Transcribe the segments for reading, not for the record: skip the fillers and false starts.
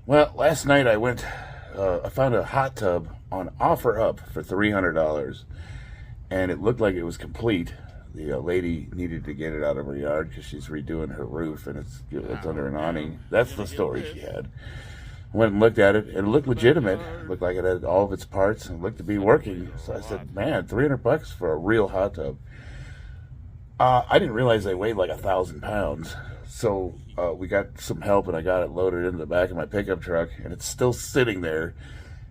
Well, last night I found a hot tub on OfferUp for $300, and it looked like it was complete. The lady needed to get it out of her yard because she's redoing her roof, and it's under an awning. That's the story she had. I went and looked at it, and it looked legitimate. It looked like it had all of its parts, and it looked to be working. So I said, man, $300 for a real hot tub. I didn't realize they weighed like 1,000 pounds. So we got some help, and I got it loaded into the back of my pickup truck, and it's still sitting there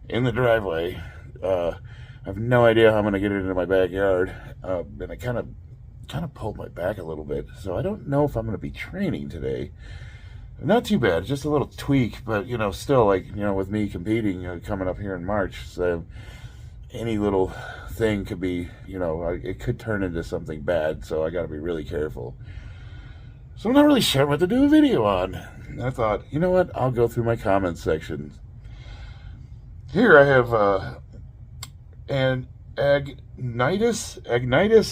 in the driveway. I have no idea how I'm going to get it into my backyard, and I kind of pulled my back a little bit, so I don't know if I'm going to be training today. Not too bad, just a little tweak, but still, with me competing coming up here in March, so any little thing could be, it could turn into something bad, so I got to be really careful. So I'm not really sure what to do a video on. And I thought, you know what, I'll go through my comments section. Here I have an Agnitis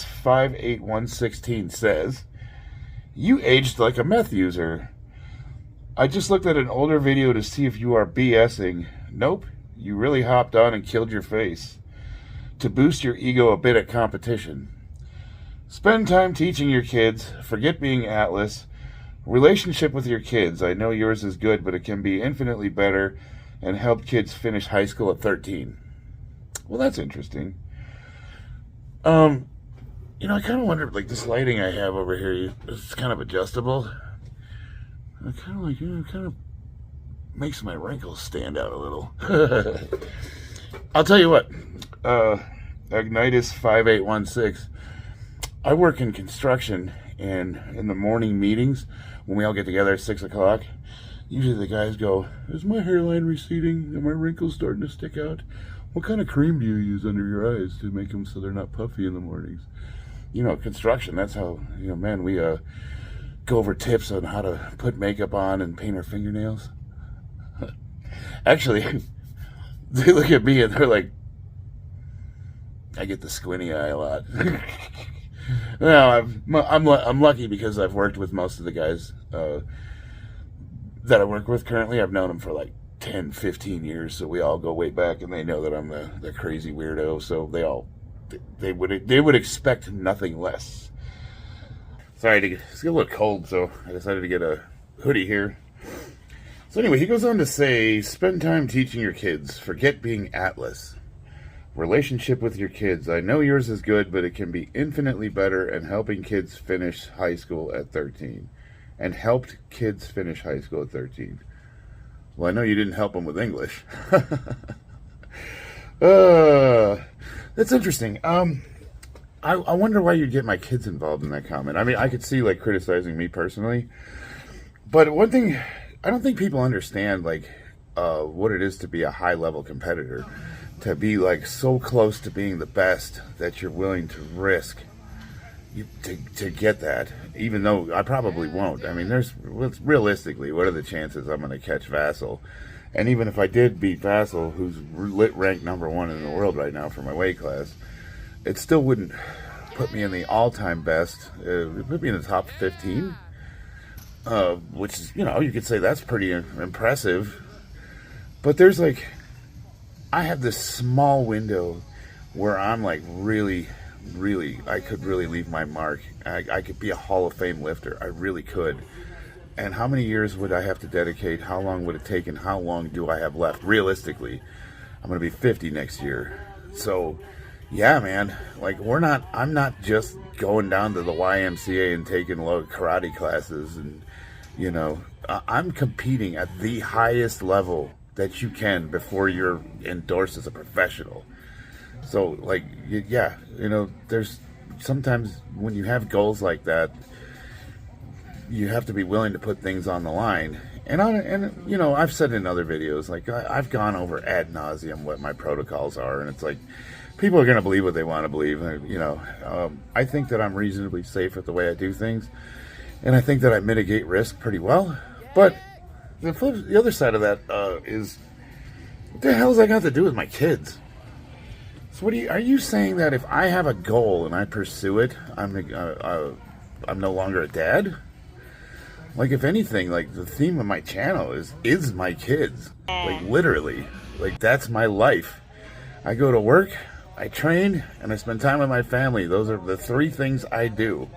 58116 says, "You aged like a meth user. I just looked at an older video to see if you are BSing. Nope, you really hopped on and killed your face to boost your ego a bit at competition. Spend time teaching your kids. Forget being Atlas. Relationship with your kids. I know yours is good, but it can be infinitely better and help kids finish high school at 13. Well, that's interesting. I kind of wonder, like, this lighting I have over here, it's kind of adjustable. I kind of like, it kind of makes my wrinkles stand out a little. I'll tell you what, Agnitis 5816, I work in construction, and in the morning meetings, when we all get together at 6 o'clock, usually the guys go, "Is my hairline receding? Are my wrinkles starting to stick out? What kind of cream do you use under your eyes to make them so they're not puffy in the mornings?" Construction, that's how, man, we go over tips on how to put makeup on and paint our fingernails. Actually, they look at me and they're like, I get the squinty eye a lot. No, I'm lucky because I've worked with most of the guys that I work with currently. I've known them for like 10, 15 years, so we all go way back, and they know that I'm the crazy weirdo, so they would expect nothing less. Sorry, it's a little cold, so I decided to get a hoodie here. So anyway, he goes on to say, spend time teaching your kids. Forget being Atlas. Relationship with your kids. I know yours is good, but it can be infinitely better and helping kids finish high school at 13. And helped kids finish high school at 13. Well, I know you didn't help them with English. That's interesting. I wonder why you'd get my kids involved in that comment. I mean, I could see, like, criticizing me personally. But one thing, I don't think people understand, like, what it is to be a high-level competitor. To be, like, so close to being the best that you're willing to risk to get that, even though I probably won't. I mean, realistically, what are the chances I'm going to catch Vassal? And even if I did beat Vassal, who's ranked #1 in the world right now for my weight class, it still wouldn't put me in the all-time best. It would put me in the top 15, which is, you could say that's pretty impressive. But there's, like, I have this small window where I'm, like, really, I could really leave my mark. I could be a Hall of Fame lifter. I really could. And how many years would I have to dedicate? How long would it take? And how long do I have left? Realistically, I'm going to be 50 next year. So, yeah, man, like, I'm not just going down to the YMCA and taking karate classes. And, I'm competing at the highest level that you can before you're endorsed as a professional. So, like, yeah, there's sometimes when you have goals like that, you have to be willing to put things on the line. And I've said in other videos, like, I've gone over ad nauseum what my protocols are, and it's like, people are going to believe what they want to believe. I think that I'm reasonably safe with the way I do things, and I think that I mitigate risk pretty well. But the other side of that is, what the hell has that got to do with my kids? So are you saying that if I have a goal and I pursue it, I'm no longer a dad? Like, if anything, like, the theme of my channel is my kids. Like, literally. Like, that's my life. I go to work, I train, and I spend time with my family. Those are the three things I do.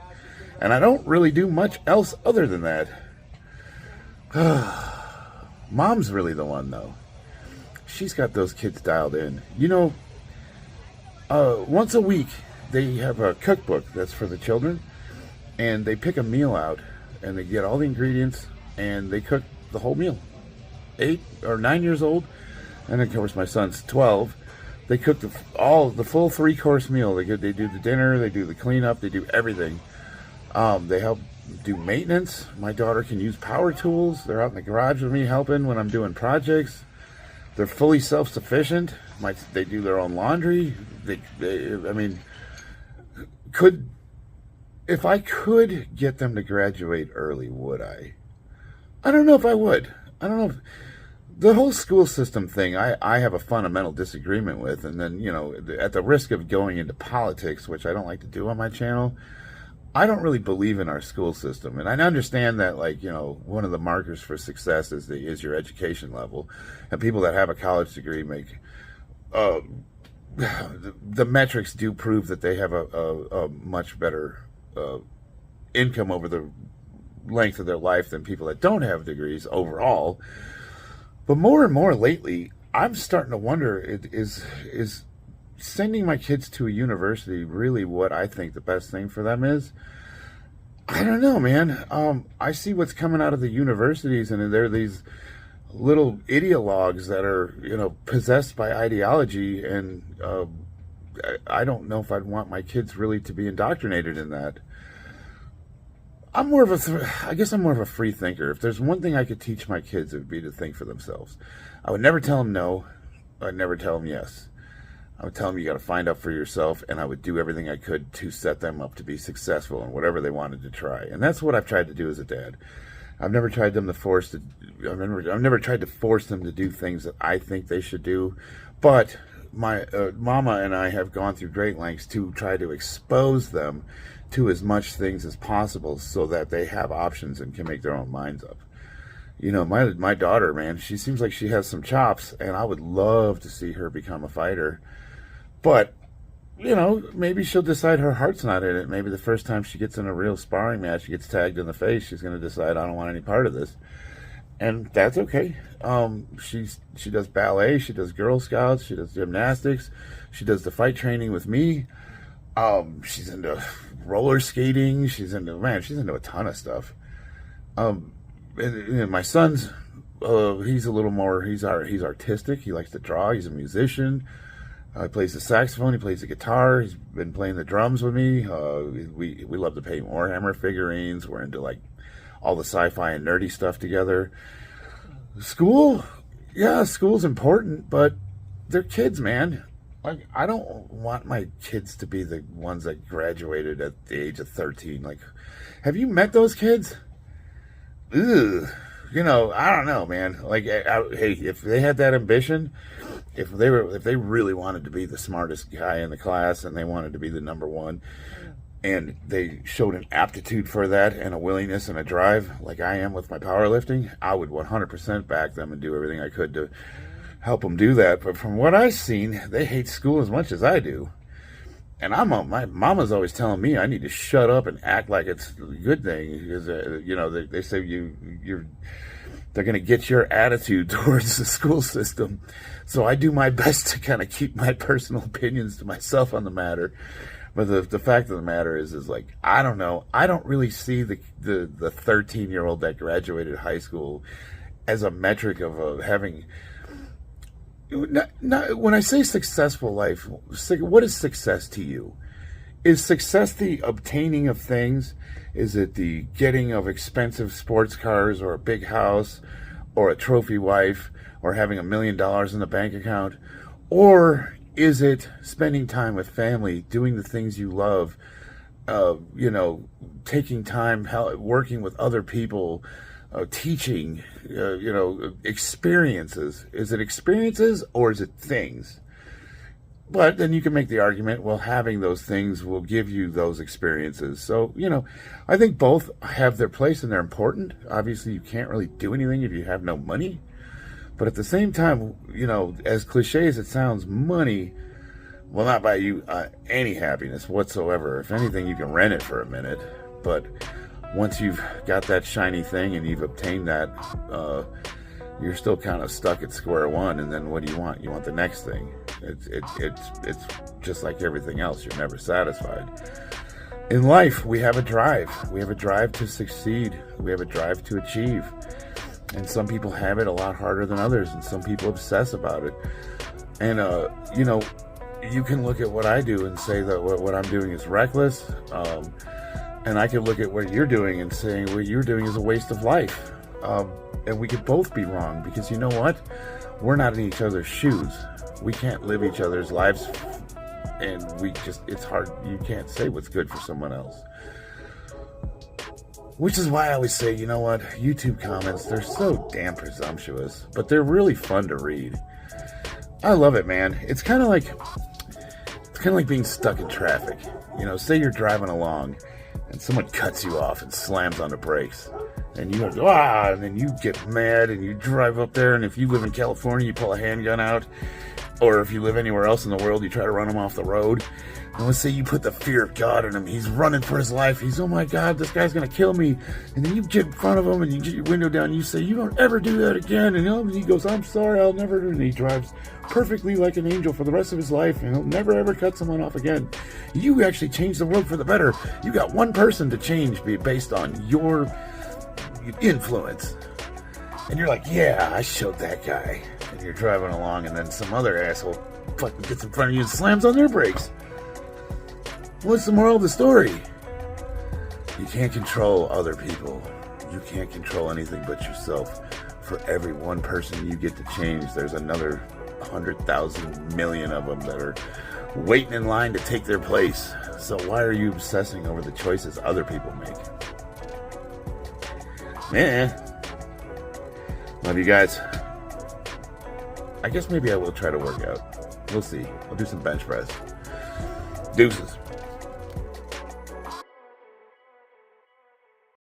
And I don't really do much else other than that. Mom's really the one, though. She's got those kids dialed in. You know, once a week, they have a cookbook that's for the children. And they pick a meal out. And they get all the ingredients. And they cook the whole meal. 8 or 9 years old. And of course, my son's 12. They cook the full 3-course meal. They do the dinner. They do the cleanup. They do everything. They help do maintenance. My daughter can use power tools. They're out in the garage with me helping when I'm doing projects. They're fully self-sufficient. They do their own laundry. If I could get them to graduate early, would I? I don't know if I would. I don't know if, the whole school system thing, I have a fundamental disagreement with. And then, you know, at the risk of going into politics, which I don't like to do on my channel, I don't really believe in our school system. And I understand that, like, you know, one of the markers for success is your education level. And people that have a college degree make, the metrics do prove that they have a much better income over the length of their life than people that don't have degrees overall. But more and more lately, I'm starting to wonder, is sending my kids to a university really what I think the best thing for them is? I don't know, man. I see what's coming out of the universities, and there are these little ideologues that are, you know, possessed by ideology, and I don't know if I'd want my kids really to be indoctrinated in that. I guess I'm more of a free thinker. If there's one thing I could teach my kids, it would be to think for themselves. I would never tell them no. I'd never tell them yes. I would tell them you got to find out for yourself, and I would do everything I could to set them up to be successful in whatever they wanted to try. And that's what I've tried to do as a dad. I've never tried them to I've never tried to force them to do things that I think they should do. But my mama and I have gone through great lengths to try to expose them to as much things as possible so that they have options and can make their own minds up. You know, my daughter, man, she seems like she has some chops, and I would love to see her become a fighter. But, you know, maybe she'll decide her heart's not in it. Maybe the first time she gets in a real sparring match, she gets tagged in the face, she's going to decide, I don't want any part of this. And that's okay. She does ballet, she does Girl Scouts, she does gymnastics, she does the fight training with me. She's into roller skating, she's into a ton of stuff. And my son's, he's a little more, he's artistic, he likes to draw, he's a musician. He plays the saxophone, he plays the guitar, he's been playing the drums with me. We love to paint Warhammer figurines, we're into like all the sci-fi and nerdy stuff together. School, yeah, school's important, but they're kids, man. Like, I don't want my kids to be the ones that graduated at the age of 13. Like, have you met those kids? Ugh. You know, I don't know, man. Like, hey, if they had that ambition, if they really wanted to be the smartest guy in the class and they wanted to be the number one, and they showed an aptitude for that and a willingness and a drive, like I am with my powerlifting, I would 100% back them and do everything I could to help them do that. But from what I've seen, they hate school as much as I do. And my mama's always telling me I need to shut up and act like it's a good thing, because you know, they say they're going to get your attitude towards the school system. So I do my best to kind of keep my personal opinions to myself on the matter. But the fact of the matter is like, I don't know. I don't really see the 13-year-old that graduated high school as a metric of having. Not, when I say successful life, what is success to you? Is success the obtaining of things? Is it the getting of expensive sports cars or a big house or a trophy wife or having $1 million in the bank account? Or is it spending time with family, doing the things you love, you know, taking time, working with other people, teaching, you know, experiences? Is it experiences or is it things? But then you can make the argument, well, having those things will give you those experiences. So, I think both have their place and they're important. Obviously, you can't really do anything if you have no money. But at the same time, as cliche as it sounds, money will not buy you any happiness whatsoever. If anything, you can rent it for a minute. But once you've got that shiny thing and you've obtained that, you're still kind of stuck at square one. And then what do you want? You want the next thing. It's just like everything else. You're never satisfied. In life, we have a drive. We have a drive to succeed. We have a drive to achieve. And some people have it a lot harder than others, and some people obsess about it. And, you can look at what I do and say that what I'm doing is reckless. And I can look at what you're doing and saying what you're doing is a waste of life. And we could both be wrong because you know what? We're not in each other's shoes. We can't live each other's lives, and it's hard. You can't say what's good for someone else. Which is why I always say, you know what? YouTube comments, they're so damn presumptuous, but they're really fun to read. I love it, man. It's kind of like being stuck in traffic. Say you're driving along and someone cuts you off and slams on the brakes. And you go, and then you get mad and you drive up there, and if you live in California, you pull a handgun out. Or if you live anywhere else in the world, you try to run him off the road. And let's say you put the fear of God in him. He's running for his life. He's, oh my God, this guy's going to kill me. And then you get in front of him and you get your window down and you say, you don't ever do that again. And he goes, I'm sorry, I'll never do it. And he drives perfectly like an angel for the rest of his life. And he'll never ever cut someone off again. You actually changed the world for the better. You got one person to change based on your influence. And you're like, yeah, I showed that guy. And you're driving along, and then some other asshole fucking gets in front of you and slams on their brakes. What's the moral of the story? You can't control other people. You can't control anything but yourself. For every one person you get to change, there's another 100,000 million of them that are waiting in line to take their place. So why are you obsessing over the choices other people make? Man. Love you guys. I guess maybe I will try to work out. We'll see. I'll do some bench press. Deuces.